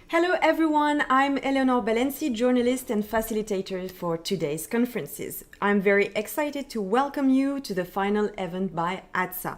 Hello everyone, I'm Eleonore Balenci, journalist and facilitator for today's conferences. I'm very excited to welcome you to the final event by Atsa.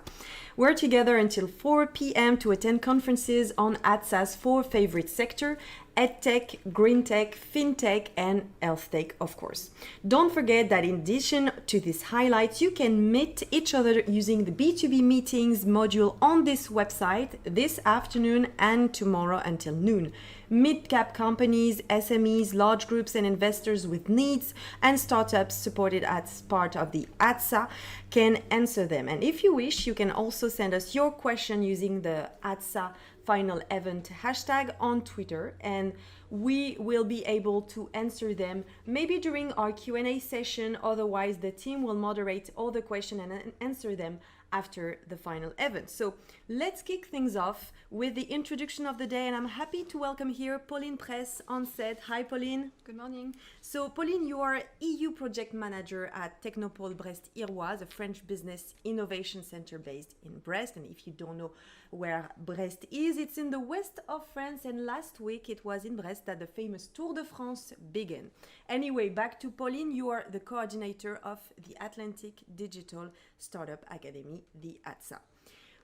We're together until 4 p.m. to attend conferences on Atsa's four favorite sectors: EdTech, Green Tech, FinTech, and Health Tech, of course. Don't forget that in addition to these highlights, you can meet each other using the B2B meetings module on this website this afternoon and tomorrow until noon. Mid-cap companies, SMEs, large groups and investors with needs and startups supported as part of the Atsa can answer them. And if you wish, you can also send us your question using the Atsa final event hashtag on Twitter, and we will be able to answer them maybe during our Q&A session. Otherwise, the team will moderate all the questions and answer them after the final event. So let's kick things off with the introduction of the day, and I'm happy to welcome here Pauline Press on set. Hi Pauline. Good morning. So Pauline, you are EU project manager at Technopole Brest-Iroise, a French business innovation center based in Brest. And if you don't know where Brest is, it's in the west of France, and last week it was in Brest that the famous Tour de France began. Anyway, back to Pauline. You are the coordinator of the Atlantic Digital Startup Academy, the Atsa.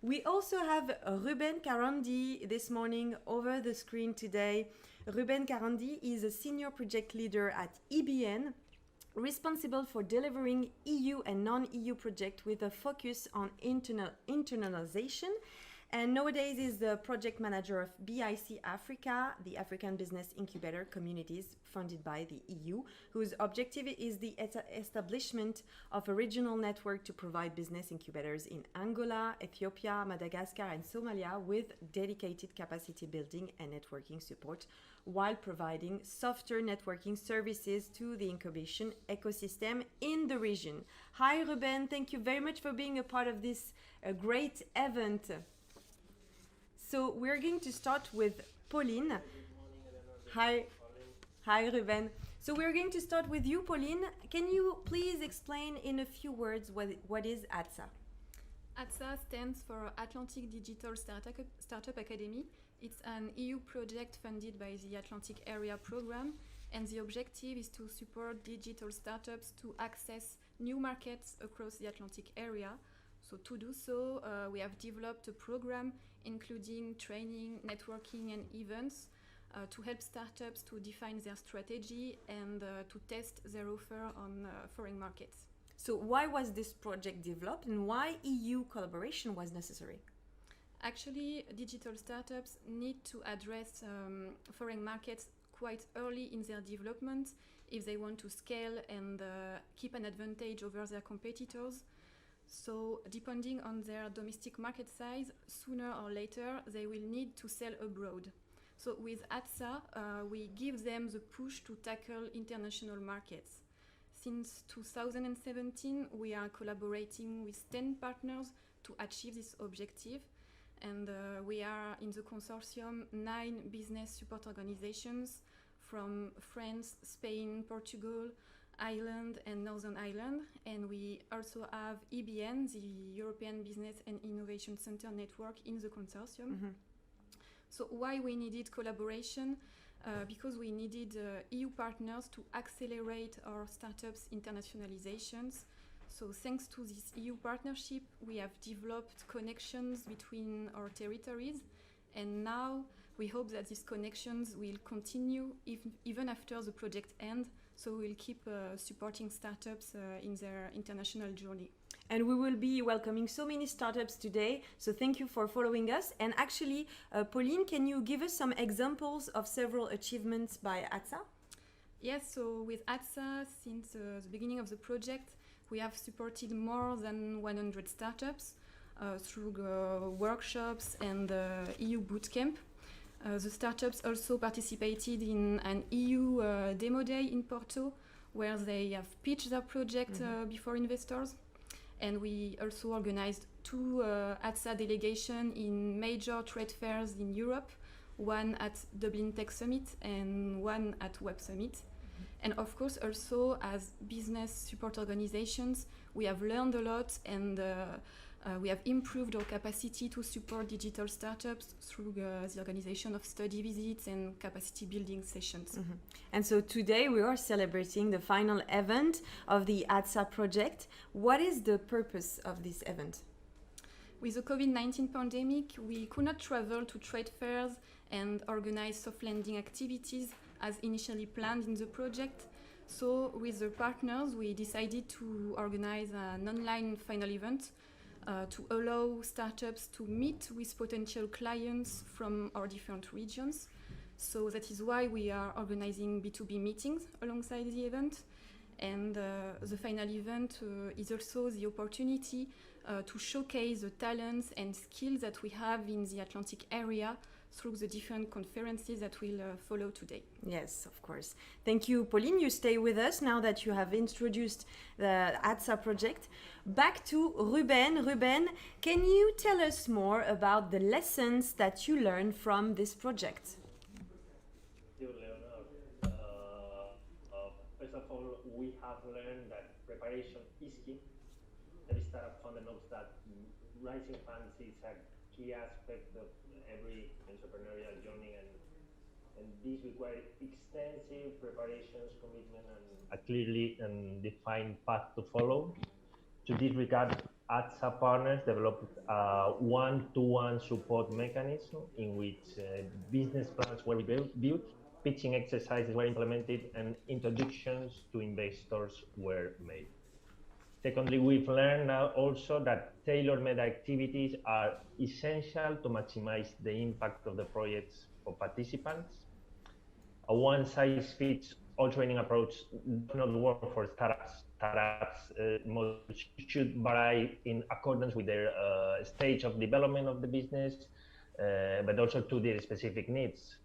We also have Ruben Carandi this morning over the screen today. Ruben Carandi is a senior project leader at EBN, responsible for delivering EU and non-EU projects with a focus on internationalization. And nowadays is the project manager of BIC Africa, the African Business Incubator Communities funded by the EU, whose objective is the establishment of a regional network to provide business incubators in Angola, Ethiopia, Madagascar, and Somalia with dedicated capacity building and networking support, while providing softer networking services to the incubation ecosystem in the region. Hi, Ruben. Thank you very much for being a part of this great event. So we're going to start with Pauline. Hi, Ruben. So we're going to start with you, Pauline. Can you please explain in a few words what is Atsa? Atsa stands for Atlantic Digital Startup Academy. It's an EU project funded by the Atlantic Area Program, and the objective is to support digital startups to access new markets across the Atlantic area. So to do so, we have developed a program including training, networking and events to help startups to define their strategy and to test their offer on foreign markets. So why was this project developed and why EU collaboration was necessary? Actually, digital startups need to address foreign markets quite early in their development if they want to scale and keep an advantage over their competitors. So, depending on their domestic market size, sooner or later they will need to sell abroad. So with Atsa, we give them the push to tackle international markets. Since 2017, we are collaborating with 10 partners to achieve this objective. And we are in the consortium 9 business support organizations from France, Spain, Portugal, Ireland and Northern Ireland, and we also have EBN, the European Business and Innovation Center network, in the consortium. Mm-hmm. So why we needed collaboration? Because we needed EU partners to accelerate our startups' internationalizations. So thanks to this EU partnership, we have developed connections between our territories, and now we hope that these connections will continue even after the project ends. So we'll keep supporting startups in their international journey. And we will be welcoming so many startups today. So thank you for following us. And actually, Pauline, can you give us some examples of several achievements by Atsa? Yes, so with Atsa, since the beginning of the project, we have supported more than 100 startups through workshops and EU bootcamp. The startups also participated in an EU demo day in Porto, where they have pitched their project before investors. And we also organized 2 Atsa delegations in major trade fairs in Europe, one at Dublin Tech Summit and one at Web Summit. And of course, also as business support organizations, we have learned a lot and We have improved our capacity to support digital startups through the organization of study visits and capacity building sessions. Mm-hmm. And so today we are celebrating the final event of the Atsa project. What is the purpose of this event? With the COVID-19 pandemic, we could not travel to trade fairs and organize soft landing activities as initially planned in the project. So with the partners, we decided to organize an online final event to allow startups to meet with potential clients from our different regions. So that is why we are organizing B2B meetings alongside the event. And the final event is also the opportunity to showcase the talents and skills that we have in the Atlantic area through the different conferences that will follow today. Yes, of course. Thank you, Pauline. You stay with us now that you have introduced the Atsa project. Back to Ruben. Ruben, can you tell us more about the lessons that you learned from this project? First of all, we have learned that preparation is key. Every startup founder knows that raising funds is a key aspect of every entrepreneurial journey, and this requires extensive preparations, commitment, and a clearly defined path to follow. To this regard, Atsa partners developed a one-to-one support mechanism in which business plans were built, pitching exercises were implemented, and introductions to investors were made. Secondly, we've learned now also that tailor-made activities are essential to maximize the impact of the projects for participants. A one-size-fits-all training approach does not work for startups. Startups should vary in accordance with their stage of development of the business, but also to their specific needs.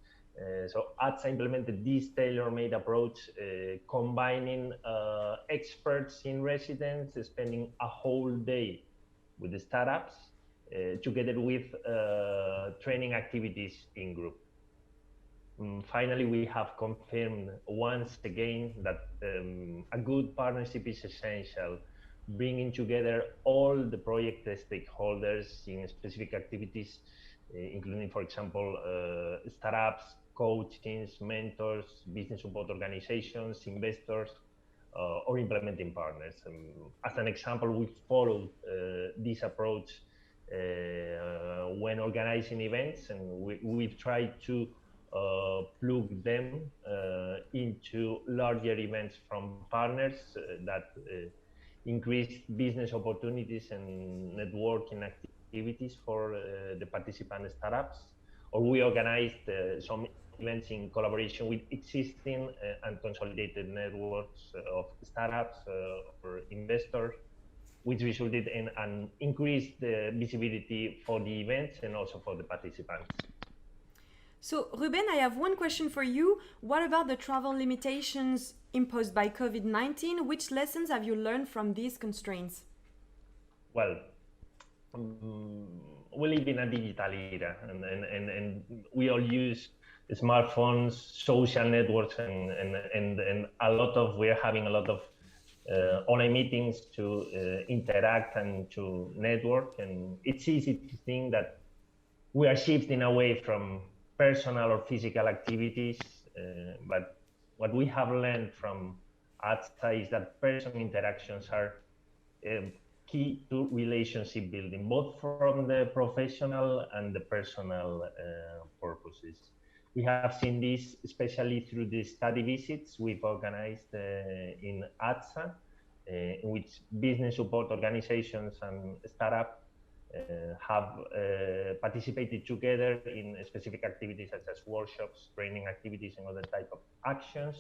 So Atsa implemented this tailor-made approach, combining experts in residence, spending a whole day with the startups, together with training activities in group. Finally, we have confirmed once again that a good partnership is essential, bringing together all the project stakeholders in specific activities, including, for example, startups, coaches, mentors, business support organizations, investors, or implementing partners. As an example, we followed this approach when organizing events, and we've tried to plug them into larger events from partners that increase business opportunities and networking activities for the participant startups. Or we organized some events in collaboration with existing and consolidated networks of startups or investors, which resulted in an increased visibility for the events and also for the participants. So, Ruben, I have one question for you. What about the travel limitations imposed by COVID-19? Which lessons have you learned from these constraints? Well, we live in a digital era, and we all use smartphones, social networks, and we're having a lot of online meetings to interact and to network, and it's easy to think that we are shifting away from personal or physical activities, but what we have learned from Atsa is that personal interactions are key to relationship building, both from the professional and the personal purposes. We have seen this especially through the study visits we've organized in Atsa, in which business support organizations and startups have participated together in specific activities such as workshops, training activities, and other type of actions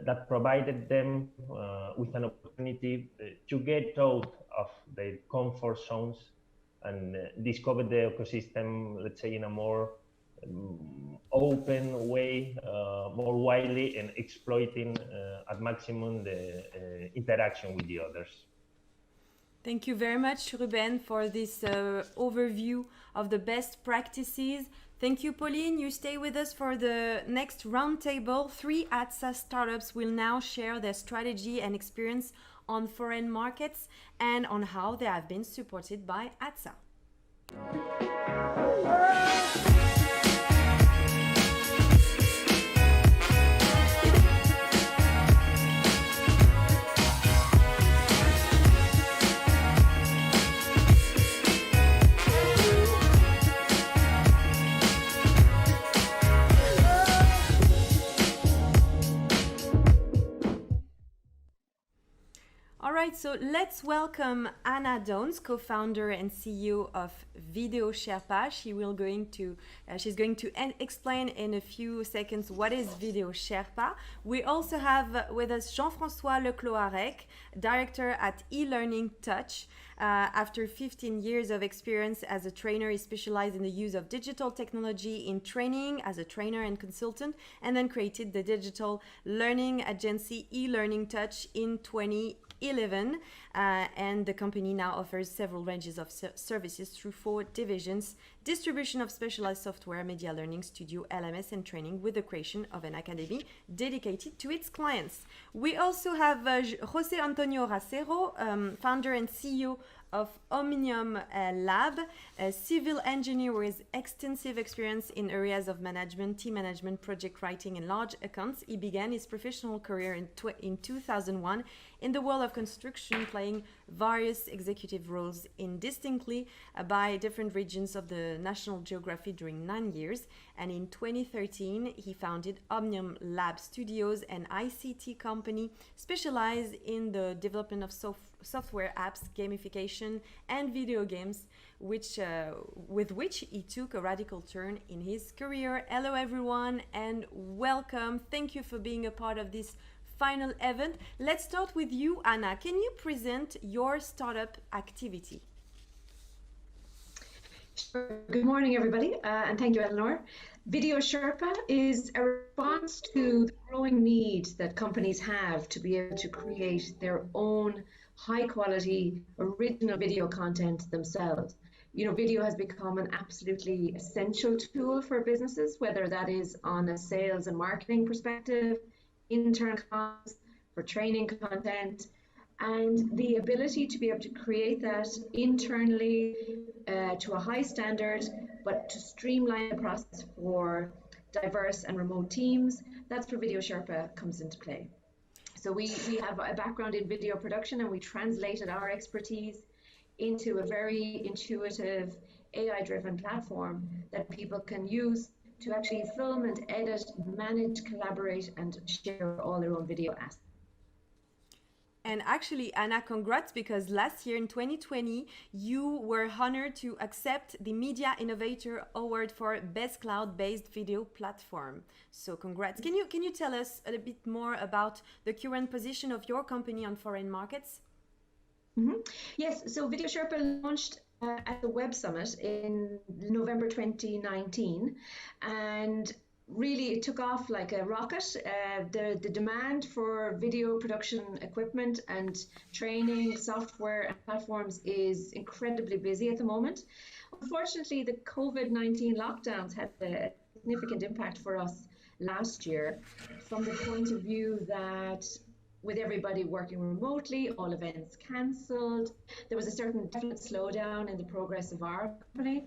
that provided them with an opportunity to get out of their comfort zones and discover the ecosystem, let's say, in a more open way, more widely, and exploiting at maximum the interaction with the others. Thank you very much, Ruben, for this overview of the best practices. Thank you, Pauline. You stay with us for the next roundtable. 3 Atsa startups will now share their strategy and experience on foreign markets and on how they have been supported by Atsa. All right, so let's welcome Anna Dons, co-founder and CEO of Video Sherpa. She's going to explain in a few seconds what is Video Sherpa. We also have with us Jean-François Lecloarec, director at eLearning Touch. After 15 years of experience as a trainer, he specialized in the use of digital technology in training as a trainer and consultant, and then created the digital learning agency eLearning Touch in 2011, and the company now offers several ranges of services through 4 divisions: distribution of specialized software, media learning, studio, LMS, and training, with the creation of an academy dedicated to its clients. We also have José Antonio Racero, founder and CEO of Omnium Lab, a civil engineer with extensive experience in areas of management, team management, project writing, and large accounts. He began his professional career in 2001 in the world of construction, playing various executive roles in distinctly by different regions of the National Geography during 9 years. And in 2013, he founded Omnium Lab Studios, an ICT company specialized in the development of software apps, gamification, and video games, with which he took a radical turn in his career. Hello everyone and welcome. Thank you for being a part of this final event. Let's start with you, Anna. Can you present your startup activity? Sure. Good morning, everybody, and thank you, Eleanor. Video Sherpa is a response to the growing need that companies have to be able to create their own high-quality, original video content themselves. You know, video has become an absolutely essential tool for businesses, whether that is on a sales and marketing perspective, internal comms, for training content, and the ability to be able to create that internally to a high standard, but to streamline the process for diverse and remote teams. That's where Video Sherpa comes into play. So we have a background in video production, and we translated our expertise into a very intuitive AI-driven platform that people can use to actually film and edit, manage, collaborate, and share all their own video assets. And actually, Anna, congrats, because last year in 2020, you were honored to accept the Media Innovator Award for Best Cloud-Based Video Platform. So congrats. Can you tell us a bit more about the current position of your company on foreign markets? Mm-hmm. Yes, so Video Sherpa launched at the Web Summit in November 2019, and really it took off like a rocket. The demand for video production equipment and training software and platforms is incredibly busy at the moment. Unfortunately, the COVID-19 lockdowns had a significant impact for us last year, from the point of view that with everybody working remotely, all events cancelled. There was a certain definite slowdown in the progress of our company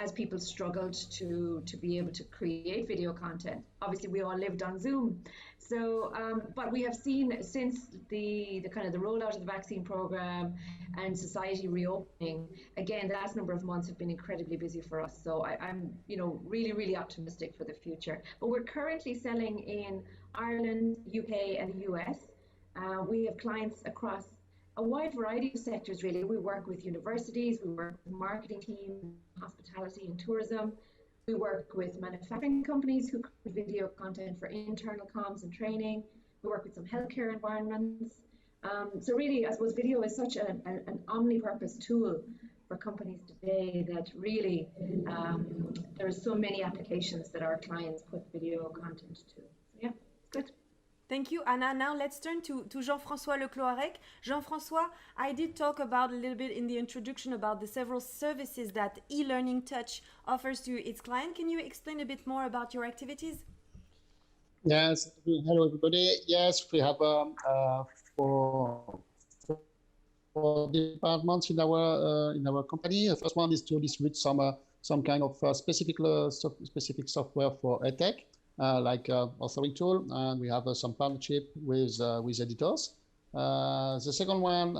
as people struggled to be able to create video content. Obviously, we all lived on Zoom. So, but we have seen since the kind of the rollout of the vaccine program and society reopening, again, the last number of months have been incredibly busy for us. So I'm really, really optimistic for the future. But we're currently selling in Ireland, UK, and the US. We have clients across a wide variety of sectors, really. We work with universities, we work with marketing teams, hospitality and tourism. We work with manufacturing companies who create video content for internal comms and training. We work with some healthcare environments. So really, I suppose video is such an omni-purpose tool for companies today that really there are so many applications that our clients put video content to. So yeah, it's good. Thank you, Anna. Now let's turn to Jean-François Lecloarec. Jean-François, I did talk about a little bit in the introduction about the several services that eLearning Touch offers to its client. Can you explain a bit more about your activities? Yes, hello everybody. Yes, we have departments in our company. The first one is to distribute some kind of specific software for edtech, like authoring tool, and we have some partnership with editors. The second one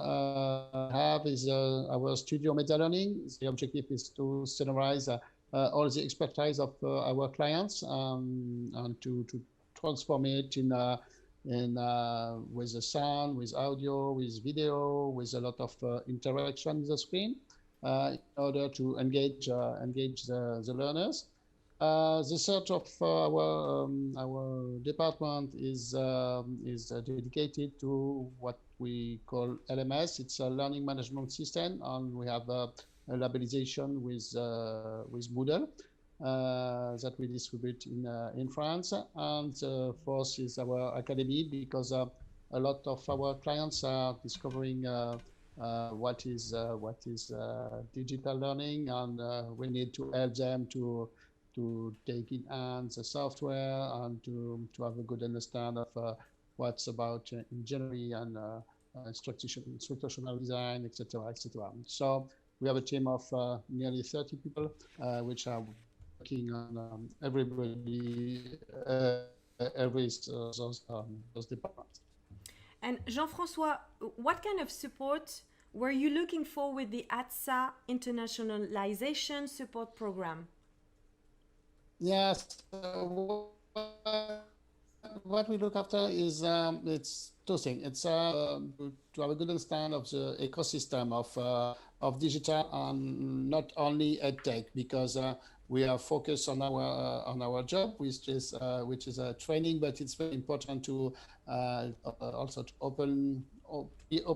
have is our studio media learning. The objective is to standardize all the expertise of our clients and to transform it in with the sound, with audio, with video, with a lot of interaction with the screen in order to engage the learners. The third of our department is dedicated to what we call LMS. It's a learning management system, and we have a labelization with Moodle that we distribute in France. And fourth is our academy, because a lot of our clients are discovering what is digital learning, and we need to help them to take in hand the software and to have a good understanding of what's about engineering and instructional design, etc., etc. So we have a team of nearly 30 people, which are working on everybody, those departments. And Jean-François, what kind of support were you looking for with the Atsa internationalization support program? Yes, what we look after is it's two things. It's to have a good understanding of the ecosystem of digital, and not only edtech, because we are focused on our job, which is training, but it's very important to also to keep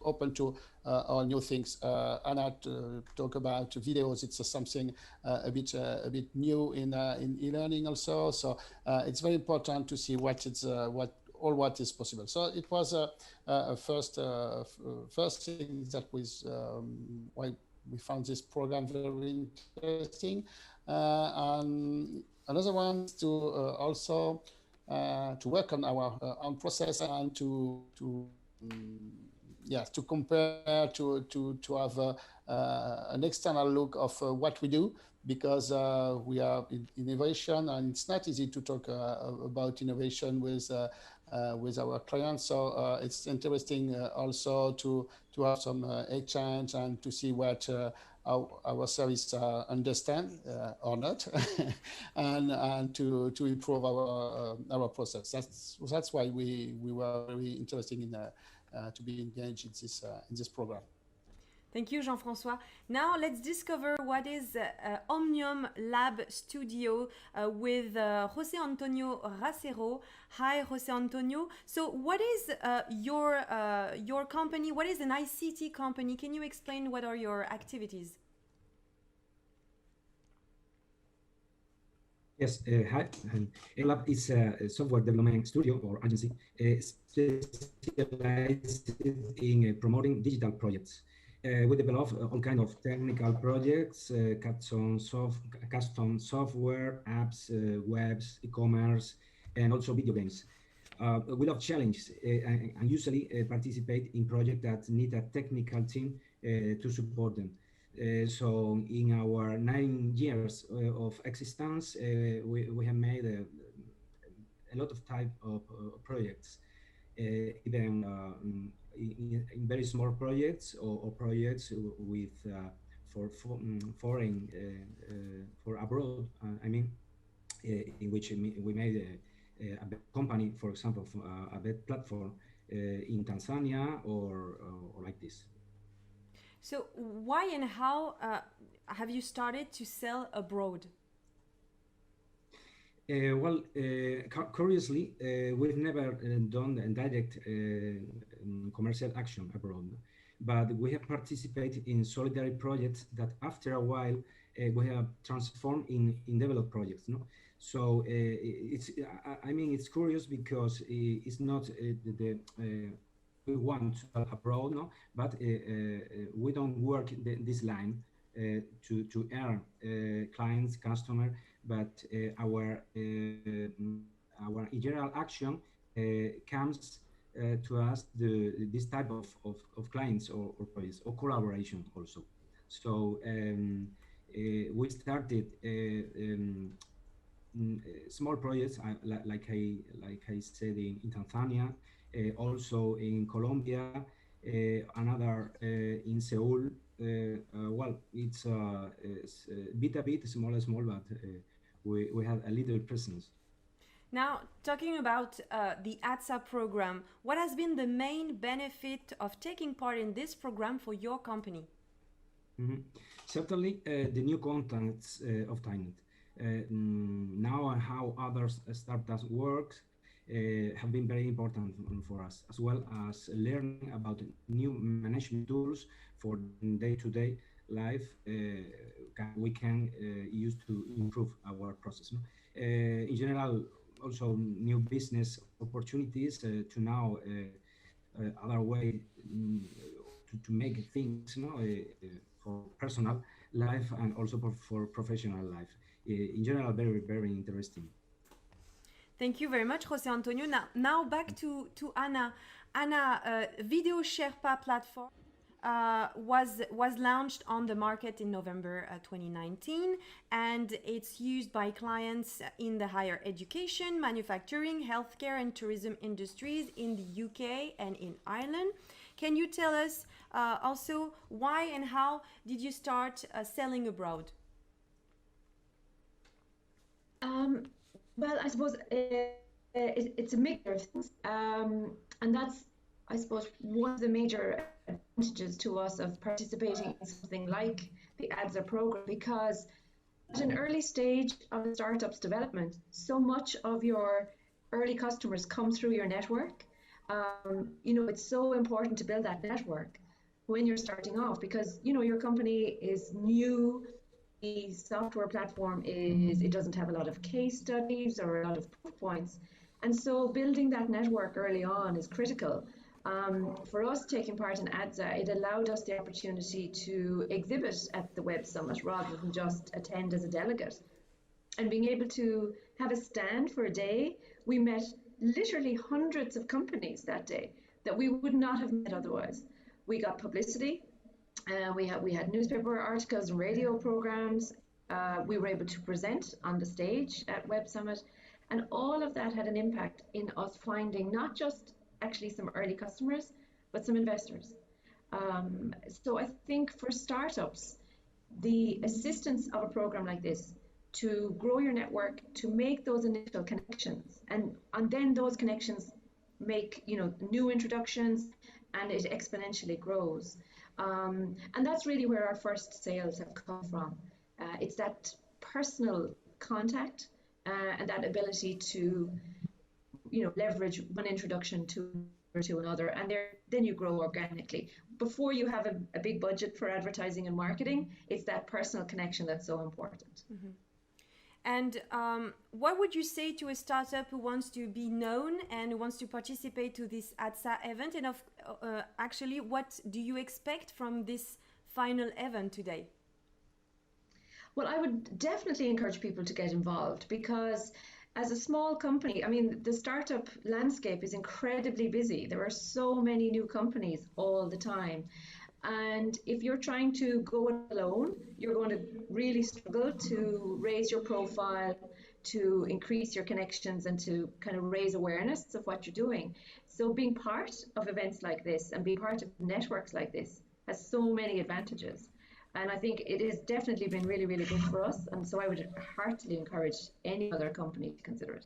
open to all new things. And not talk about videos. It's something a bit new in e-learning also. So it's very important to see what is possible. So it was a first thing that was why we found this program very interesting. And another one is to also to work on our own process, and to compare, to have an external look of what we do, because we are in innovation, and it's not easy to talk about innovation with our clients. So it's interesting also to have some exchange and to see what our service understand or not, and to improve our process. That's why we were very interested in to be engaged in this program. Thank you, Jean-François. Now let's discover what is Omnium Lab Studio with José Antonio Racero. Hi, José Antonio. So what is your company? What is an ICT company? Can you explain what are your activities? Yes, hi. Lab is a software development studio or agency specialized in promoting digital projects. We develop all kinds of technical projects, custom software, apps, webs, e-commerce, and also video games. We love challenges and usually participate in projects that need a technical team to support them. So in our 9 years of existence, we have made a lot of type of projects, even in very small projects or projects with for abroad. I mean, in which we made a company, for example, a web platform in Tanzania or like this. So why and how have you started to sell abroad? Curiously, we've never done a direct commercial action abroad, but we have participated in solidarity projects that after a while we have transformed in developed projects. No? So it's curious because it's not we want to go abroad, no, but we don't work this line to earn clients, customer, but our general action comes to us this type of clients or projects or collaboration also. So we started small projects like I said in Tanzania, also in Colombia, another in Seoul. Well, it's bit a bit small, but we have a little presence. Now, talking about the Atsa program, what has been the main benefit of taking part in this program for your company? Mm-hmm. Certainly, the new contacts obtained. Now and how other startups work have been very important for us, as well as learning about new management tools for day-to-day life we can use to improve our process. No? In general, also new business opportunities to now other way to make things, for personal life and also for professional life. In general, very, very interesting. Thank you very much, José Antonio. Now back to Anna. Anna, Video Sherpa platform was launched on the market in November 2019, and it's used by clients in the higher education, manufacturing, healthcare, and tourism industries in the UK and in Ireland. Can you tell us also why and how did you start selling abroad? Well, I suppose it's a mixture of things, and that's, I suppose, one of the major advantages to us of participating in something like the ADSA program, because at an early stage of a startup's development, so much of your early customers come through your network. It's so important to build that network when you're starting off, because your company is new. The software platform it doesn't have a lot of case studies or a lot of proof points, and so building that network early on is critical. For us taking part in ADSA, it allowed us the opportunity to exhibit at the Web Summit rather than just attend as a delegate. And being able to have a stand for a day, we met literally hundreds of companies that day that we would not have met otherwise. We got publicity. We had newspaper articles and radio programs. We were able to present on the stage at Web Summit, and all of that had an impact in us finding not just actually some early customers, but some investors. So I think for startups, the assistance of a program like this to grow your network, to make those initial connections, and then those connections make new introductions, and it exponentially grows. And that's really where our first sales have come from. It's that personal contact and that ability to, leverage one introduction to another, and then you grow organically. Before you have a big budget for advertising and marketing, it's that personal connection that's so important. Mm-hmm. And what would you say to a startup who wants to be known and who wants to participate to this ADSA event? And actually, what do you expect from this final event today? Well, I would definitely encourage people to get involved, because as a small company, the startup landscape is incredibly busy. There are so many new companies all the time. And if you're trying to go it alone, you're going to really struggle to raise your profile, to increase your connections, and to kind of raise awareness of what you're doing. So being part of events like this and being part of networks like this has so many advantages. And I think it has definitely been really, really good for us. And so I would heartily encourage any other company to consider it.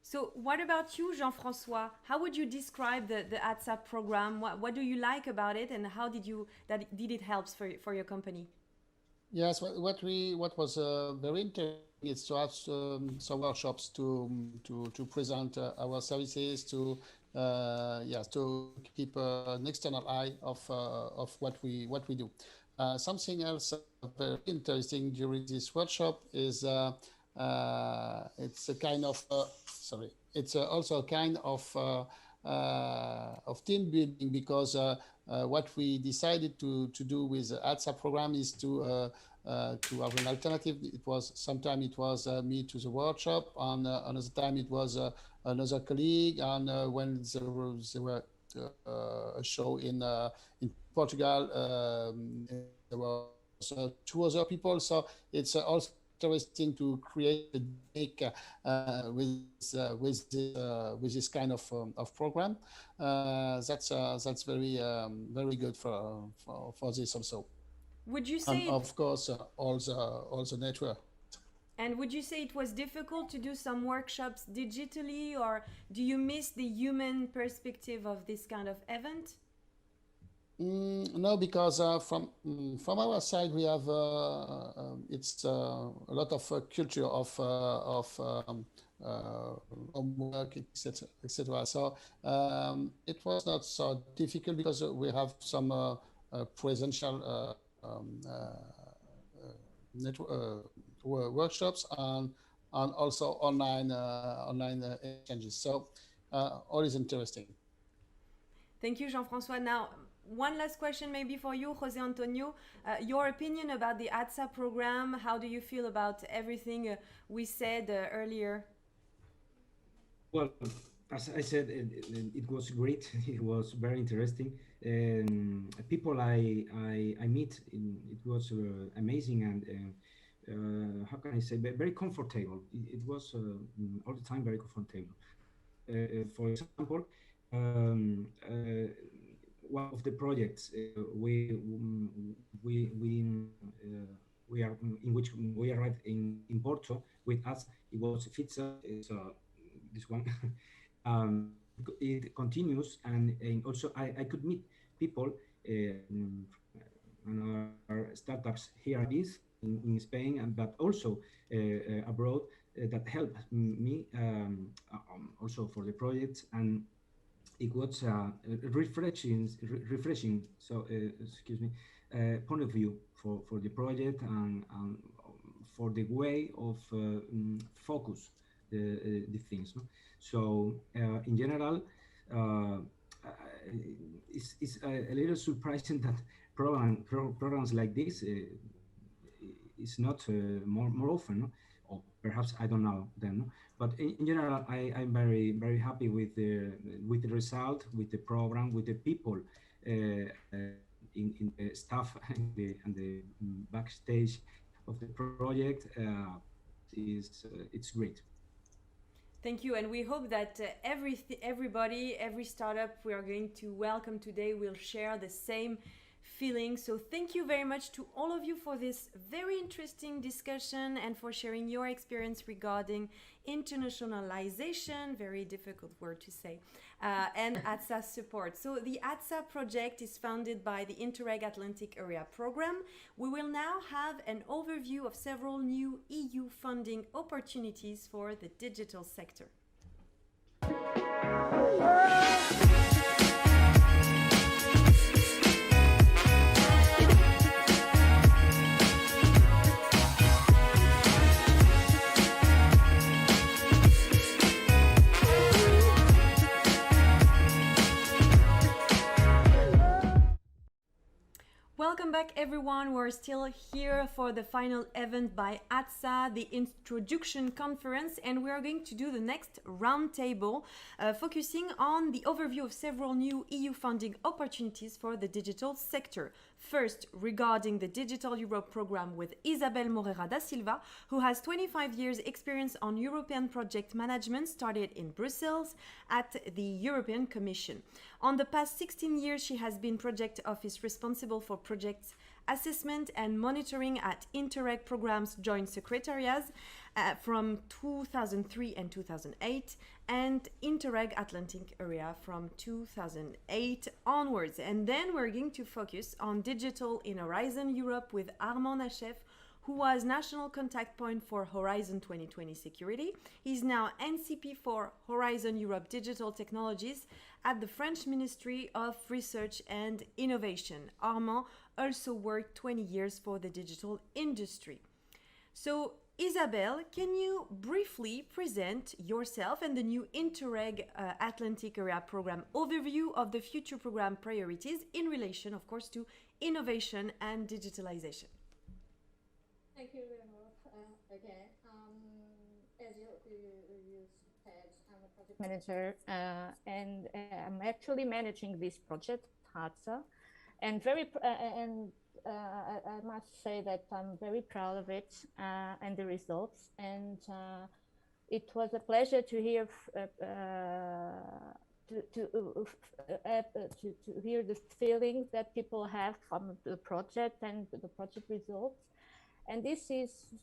So what about you, Jean-François? How would you describe the ADSA program? What do you like about it, and how did it help for your company? Yes, what was very interesting is to have some workshops to present our services, to keep an external eye of what we do. Something else very interesting during this workshop is it's a kind of it's also a kind of team building, because what we decided to do with the Atsa program is to have an alternative. It was sometimes it was me to the workshop, and another time it was another colleague, and when there were a show in Portugal, there were two other people. So it's also interesting to create a dynamic with this kind of program. That's very good for this also. Would you say, and of course, all the network. and would you say it was difficult to do some workshops digitally, or do you miss the human perspective of this kind of event? No, because from our side we have it's a lot of culture of homework, etc., etc. So it was not so difficult because we have some presential workshops and also online exchanges. So all is interesting. Thank you, Jean-François. Now, one last question maybe for you, José Antonio. Your opinion about the Atsa program, how do you feel about everything we said earlier? Well, as I said, it was great. It was very interesting. People I meet, it was amazing, and how can I say, very comfortable. It was all the time very comfortable. For example, one of the projects we are in which we arrived in Porto with us, it was Fitza. This one. It continues, and also I could meet people and our startups here in Spain, but also abroad that helped me also for the project, and it was refreshing. So excuse me, point of view for the project and for the way of focus the things. No? So in general, it's a little surprising that programs like this is not more often. No? Or perhaps I don't know them. No? But in general, I'm very happy with the result, with the program, with the people in the staff and the backstage of the project. It's great. Thank you, and we hope that everybody, every startup we are going to welcome today will share the same feeling. So thank you very much to all of you for this very interesting discussion and for sharing your experience regarding internationalization, very difficult word to say, and Atsa support. So the Atsa project is founded by the Interreg Atlantic Area Program. We will now have an overview of several new EU funding opportunities for the digital sector. Welcome back, everyone. We're still here for the final event by Atsa, the introduction conference, and we are going to do the next roundtable, focusing on the overview of several new EU funding opportunities for the digital sector. First, regarding the Digital Europe program with Isabel Moreira da Silva, who has 25 years experience on European project management, started in Brussels at the European Commission. On the past 16 years, she has been project office responsible for projects assessment and monitoring at Interreg programs joint secretariats from 2003 and 2008, and Interreg Atlantic Area from 2008 onwards. And then we're going to focus on digital in Horizon Europe with Armand Nachef, who was national contact point for Horizon 2020 Security. He's now NCP for Horizon Europe Digital Technologies at the French Ministry of Research and Innovation. Armand also worked 20 years for the digital industry. So Isabel, can you briefly present yourself and the new Interreg Atlantic Area Program overview of the future program priorities in relation, of course, to innovation and digitalization? Thank you very much again. As you said, I'm a project manager and I'm actually managing this project, Atsa, and I must say that I'm very proud of it and the results. And it was a pleasure to hear to hear the feelings that people have from the project and the project results. And this is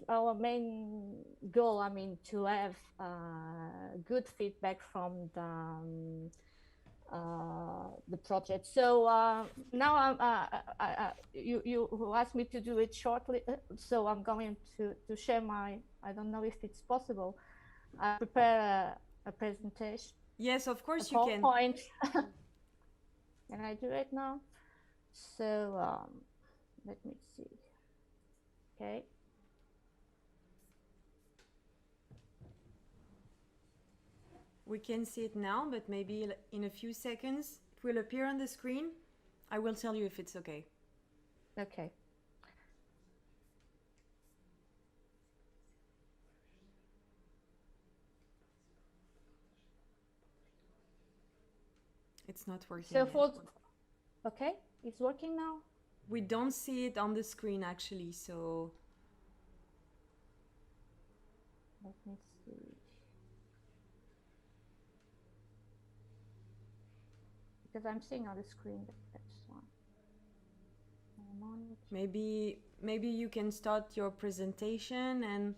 our main goal. I mean, to have good feedback from the project. So now you asked me to do it shortly, so I'm going to share my, I don't know if it's possible, I prepare a presentation. Yes, of course you can. PowerPoint. Can I do it now? So let me see. Okay. We can see it now, but maybe in a few seconds it will appear on the screen. I will tell you if it's okay. Okay. It's not working. So yet. Okay, it's working now? We don't see it on the screen actually, so Let me see. Because I'm seeing on the screen, that's one. maybe you can start your presentation and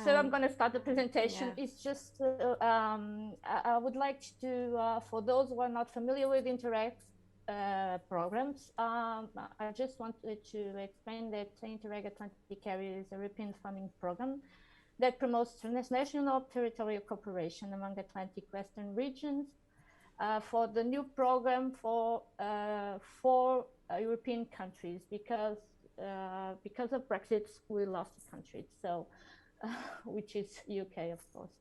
so I'm going to start the presentation. Yeah. It's just, I would like to, for those who are not familiar with Interreg programs, I just wanted to explain that Interreg Atlantic Area is a European funding program that promotes transnational territorial cooperation among Atlantic Western regions for the new program for European countries, because of Brexit, we lost the country. So. Which is UK, of course.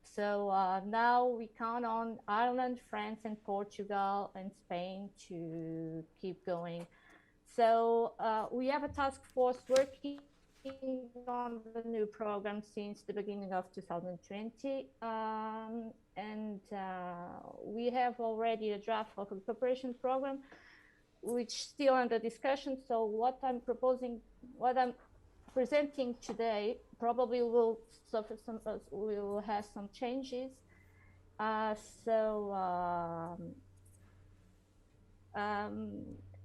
So now we count on Ireland, France, and Portugal, and Spain to keep going. So we have a task force working on the new program since the beginning of 2020. And we have already a draft of a cooperation program, which is still under discussion. So what I'm presenting today probably will suffer will have some changes.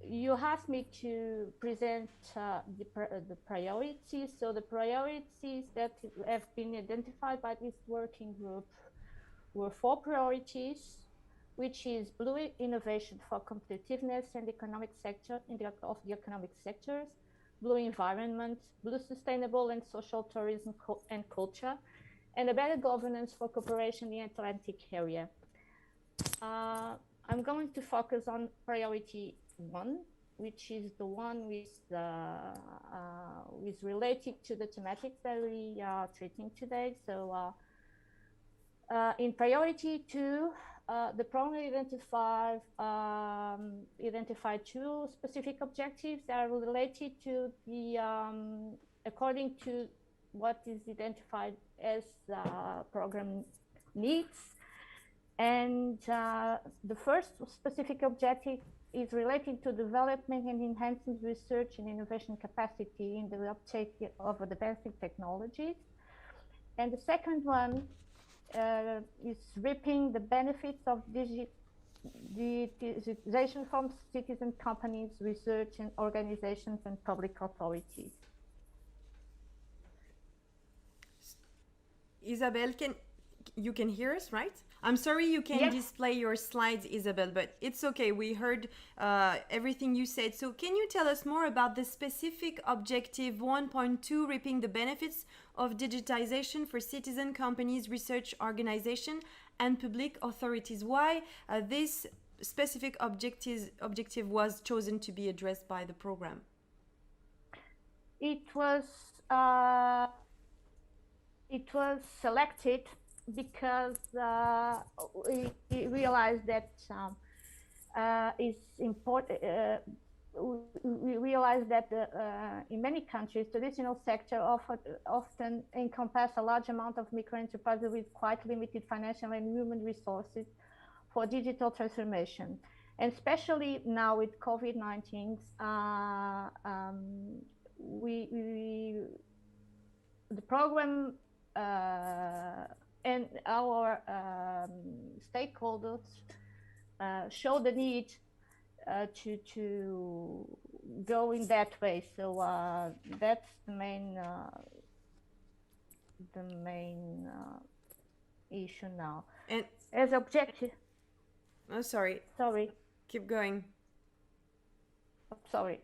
You asked me to present the priorities. So the priorities that have been identified by this working group were 4 priorities, which is blue innovation for competitiveness and economic sector of the economic sectors, blue environment, blue sustainable and social tourism and culture, and a better governance for cooperation in the Atlantic area. I'm going to focus on priority 1, which is the one with related to the thematics that we are treating today. So in priority 2, the program identified 2 specific objectives that are related to the, according to what is identified as program needs. And the first specific objective is related to development and enhancing research and innovation capacity in the uptake of advancing technologies. And the second one is reaping the benefits of digitization from citizen companies, research and organizations and public authorities. Isabel, you can hear us, right? I'm sorry you can't display your slides, Isabel, but it's okay. We heard everything you said. So can you tell us more about the specific objective 1.2, reaping the benefits of digitization for citizen companies, research organization, and public authorities? Why this specific objective was chosen to be addressed by the program? It was it was selected because we realized that it's important. We realized that in many countries, traditional sector often encompass a large amount of micro enterprises with quite limited financial and human resources for digital transformation. And especially now with COVID-19, the program and our stakeholders show the need to go in that way. So that's the main issue now. And as objective. Oh, sorry. Sorry. Keep going. Oh, sorry.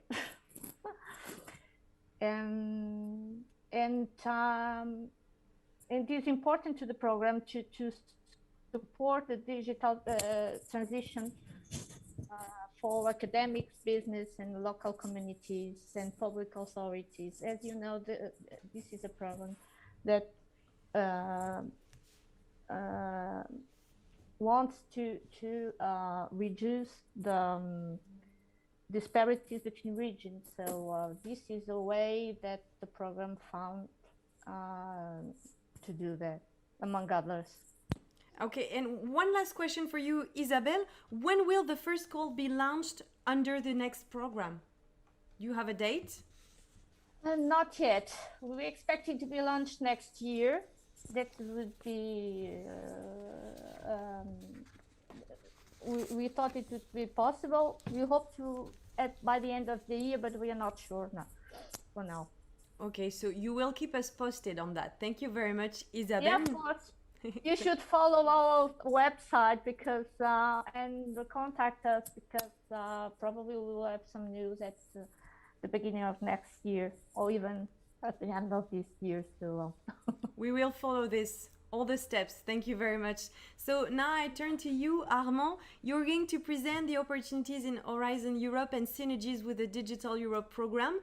and it is important to the program to support the digital transition for academics, business, and local communities and public authorities. As you know, this is a program that wants to reduce the disparities between regions. So this is a way that the program found to do that, among others. Okay, and one last question for you, Isabelle. When will the first call be launched under the next program? Do you have a date? Not yet. We expect it to be launched next year. That would be, we thought it would be possible. We hope to by the end of the year, but we are not sure now, for now. Okay, so you will keep us posted on that. Thank you very much, Isabelle. Yeah, of course. You should follow our website because and contact us because probably we will have some news at the beginning of next year or even at the end of this year. So we will follow all the steps. Thank you very much. So now I turn to you, Armand. You're going to present the opportunities in Horizon Europe and synergies with the Digital Europe program.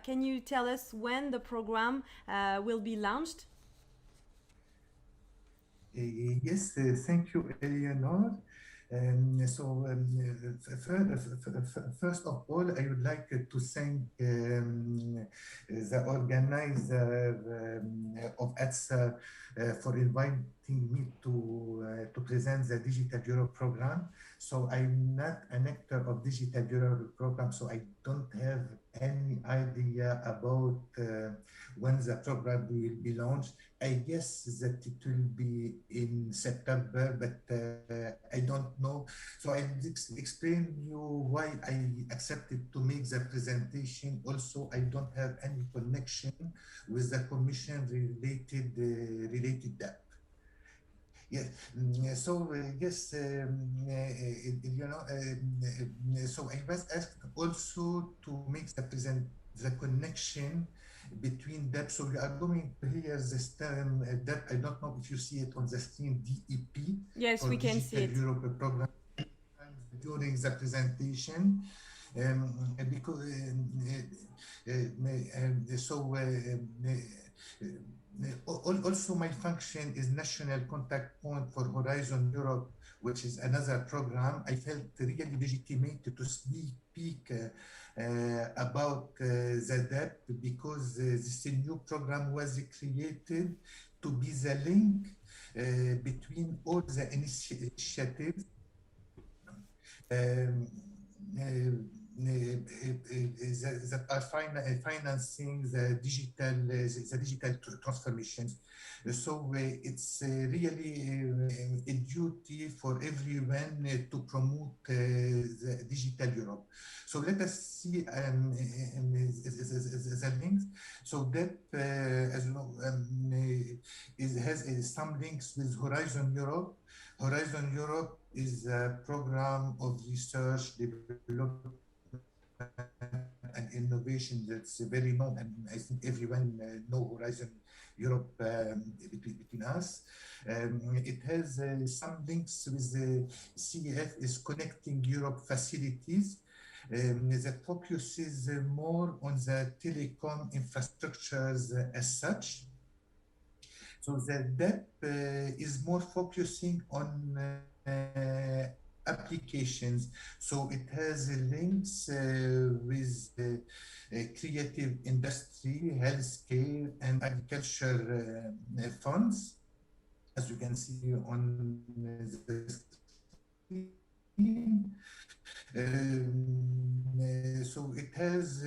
Can you tell us when the program will be launched? Yes, thank you, Eleanor. First of all, I would like to thank the organizer of Atsa for inviting me to present the Digital Europe program. So I'm not an actor of Digital Europe program, so I don't have any idea about when the program will be launched. I guess that it will be in September, but I don't know. So I'll explain you why I accepted to make the presentation. Also, I don't have any connection with the commission related that. Yes, so yes, so I was asked also to make the connection between DEP. So we are going to hear this term DEP. I don't know if you see it on the screen, DEP. Yes, we can see it. Europe program during the presentation. Because also my function is national contact point for Horizon Europe, which is another program. I felt really legitimate to speak about the DEP because this new program was created to be the link between all the initiatives that are financing the digital transformations. So it's really a duty for everyone to promote the Digital Europe. So let us see the links. So DEP, as you know, has some links with Horizon Europe. Horizon Europe is a program of research, development, and innovation that's very known, and I think everyone knows Horizon Europe between us. It has some links with the CEF is Connecting Europe facilities. that focuses more on the telecom infrastructures as such. So the DEP is more focusing on applications. So it has links with creative industry, healthcare, and agriculture funds, as you can see on the screen. So it has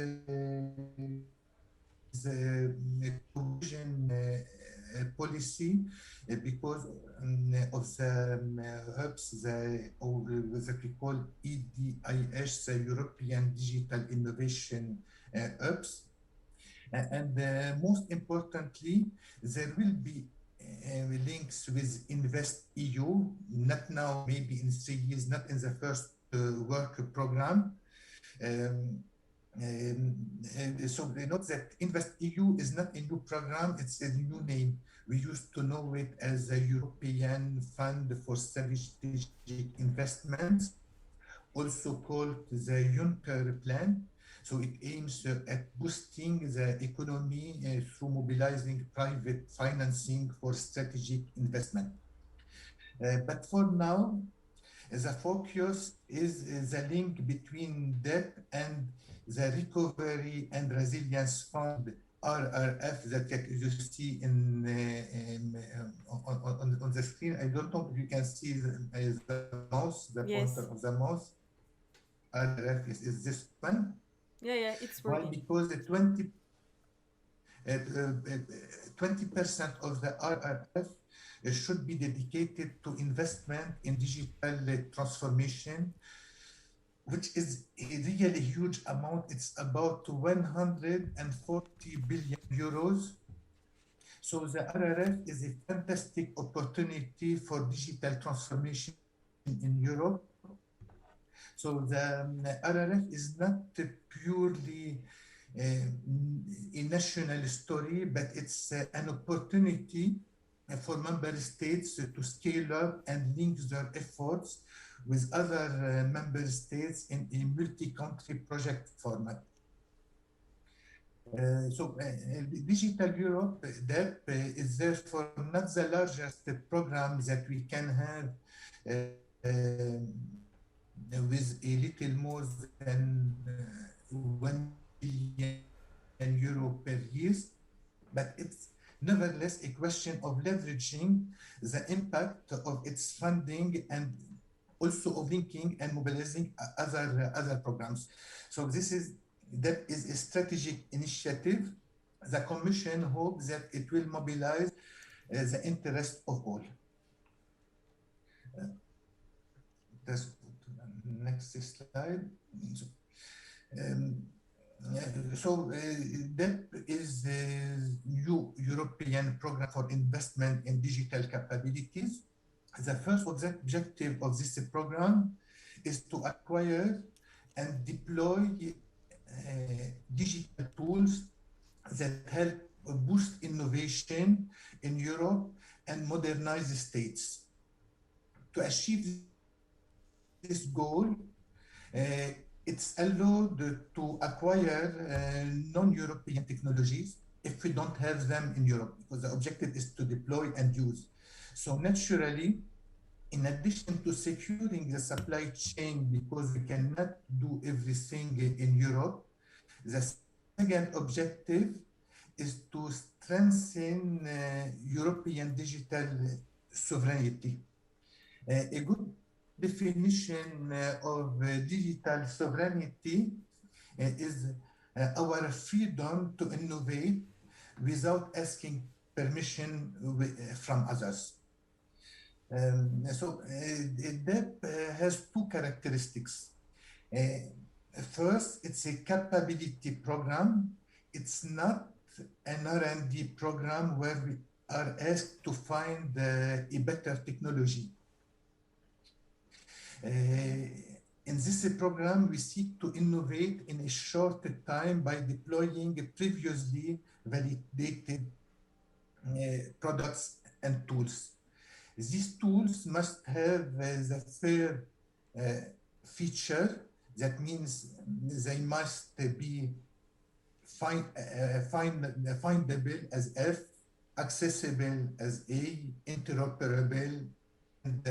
the cohesion policy because of the hubs that we call EDIS, the European Digital Innovation hubs. And most importantly, there will be links with Invest EU, not now, maybe in 3 years, not in the first work program. So they note that Invest EU is not a new program, it's a new name. We used to know it as a European Fund for Strategic Investments, also called the Juncker Plan. So it aims at boosting the economy through mobilizing private financing for strategic investment. But for now, the focus is the link between debt and the Recovery and Resilience Fund, RRF, that you see on the screen. I don't know if you can see the mouse, the pointer of the mouse. RRF is this one. Yeah, it's working. Why? Because the 20% of the RRF should be dedicated to investment in digital transformation, which is a really huge amount. It's about 140 billion euros. So the RRF is a fantastic opportunity for digital transformation in Europe. So the RRF is not purely a national story, but it's an opportunity for member states to scale up and link their efforts with other member states in a multi-country project format. So Digital Europe, DEP, is therefore not the largest program that we can have with a little more than 1 billion euro per year, but it's nevertheless a question of leveraging the impact of its funding and also of linking and mobilizing other programs. So that is a strategic initiative. The Commission hopes that it will mobilize the interest of all. Let's go to the next slide. So DEP is a new European program for investment in digital capabilities. The first objective of this program is to acquire and deploy digital tools that help boost innovation in Europe and modernize the states. To achieve this goal, it's allowed to acquire non-European technologies if we don't have them in Europe, because the objective is to deploy and use. So naturally, in addition to securing the supply chain, because we cannot do everything in Europe, the second objective is to strengthen European digital sovereignty. A good definition of digital sovereignty is our freedom to innovate without asking permission from others. So DEP has two characteristics. First, it's a capability program. It's not an R&D program where we are asked to find a better technology. In this program, we seek to innovate in a short time by deploying previously validated products and tools. These tools must have the third feature That means they must be findable as F, accessible as A, interoperable, and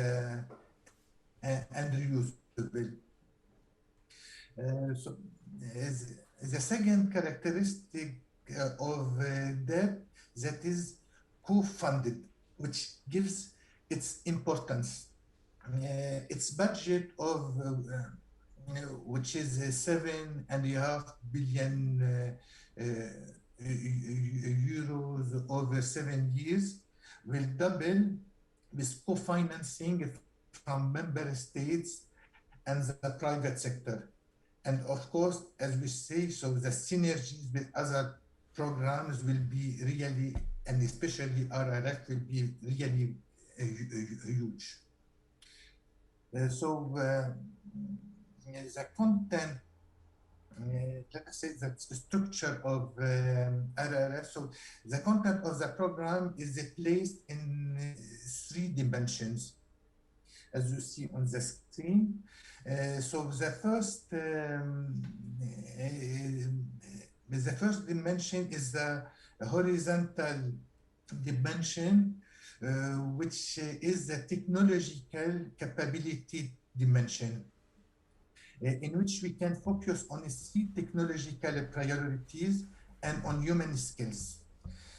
reusable. So the second characteristic of debt that is co-funded, which gives its importance. Its budget of which is 7.5 billion euros over 7 years, will double with co-financing from member states and the private sector. And of course, as we say, so the synergies with other programs will be really, and especially RRF, will be really huge. The content, let's say the structure of RRF, so the content of the program is placed in 3 dimensions, as you see on the screen. So the first dimension is the horizontal dimension, which is the technological capability dimension, in which we can focus on 3 technological priorities and on human skills.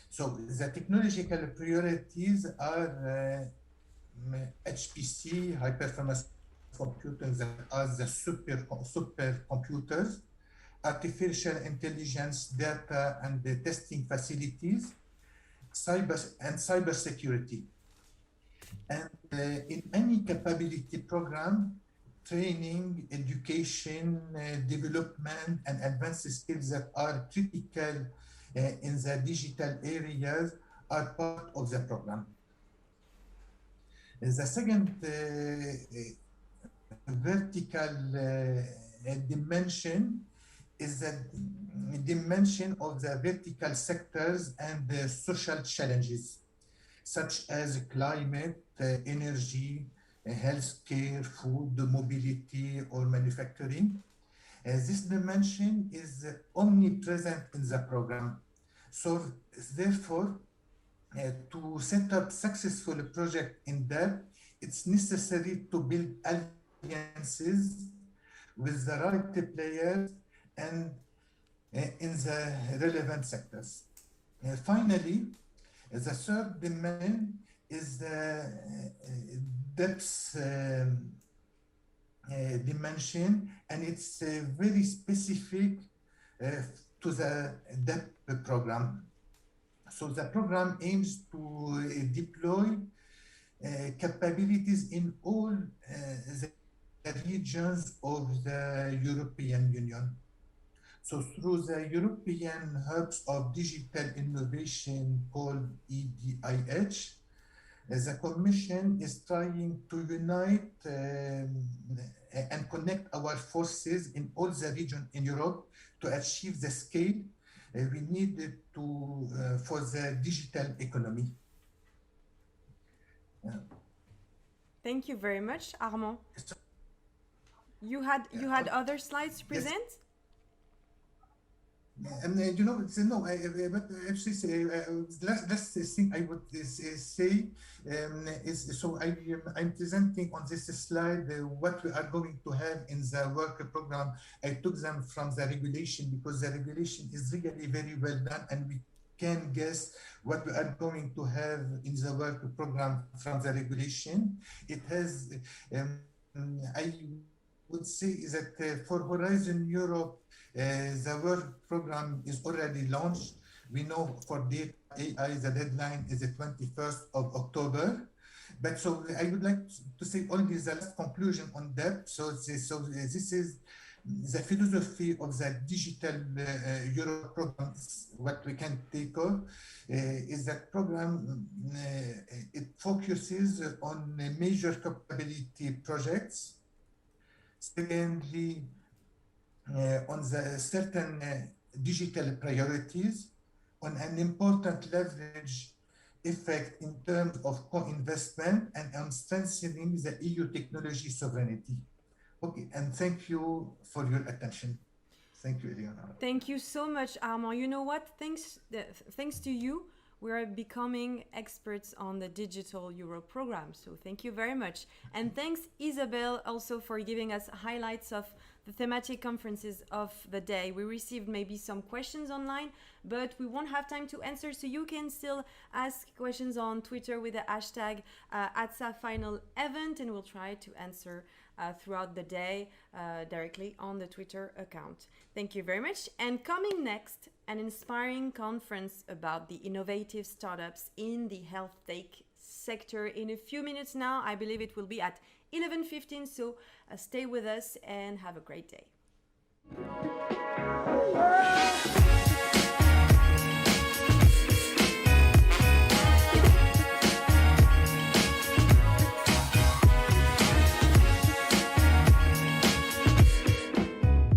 So the technological priorities are HPC, high performance computing, that are the supercomputers, artificial intelligence, data and the testing facilities, cyber security. And in any capability program, training, education, development, and advanced skills that are critical in the digital areas are part of the program. The second vertical dimension is the dimension of the vertical sectors and the social challenges, such as climate, energy, healthcare, food, mobility, or manufacturing. This dimension is omnipresent in the program. So therefore, to set up successful project in that, it's necessary to build alliances with the right players and in the relevant sectors. Finally, the third dimension is the depth dimension, and it's very specific to the depth program. So the program aims to deploy capabilities in all the regions of the European Union. So through the European Hubs of Digital Innovation called EDIH, the Commission is trying to unite and connect our forces in all the regions in Europe to achieve the scale we need for the digital economy. Thank you very much, Armand. You had other slides to present? Yes. But actually, last thing I would say is, so I'm presenting on this slide what we are going to have in the work program. I took them from the regulation because the regulation is really very well done, and we can guess what we are going to have in the work program from the regulation. It has, I would say that for Horizon Europe, the work program is already launched. We know for data AI, the deadline is the 21st of October. But so I would like to say only the last conclusion on that. So this is the philosophy of the digital Europe program. What we can take off is that program, it focuses on major capability projects. Secondly, on the certain digital priorities, on an important leverage effect in terms of co-investment, and on strengthening the EU technology sovereignty. Okay, and thank you for your attention. Thank you, Eleonora. Thank you so much, Armand. You know what? Thanks to you, we are becoming experts on the Digital Euro program. So thank you very much. And thanks, Isabel, also for giving us highlights of the thematic conferences of the day. We received maybe some questions online, but we won't have time to answer. So you can still ask questions on Twitter with the hashtag Atsa Final Event, and we'll try to answer throughout the day directly on the Twitter account. Thank you very much. And coming next, an inspiring conference about the innovative startups in the health tech sector in a few minutes now. I believe it will be at 11:15, so stay with us and have a great day.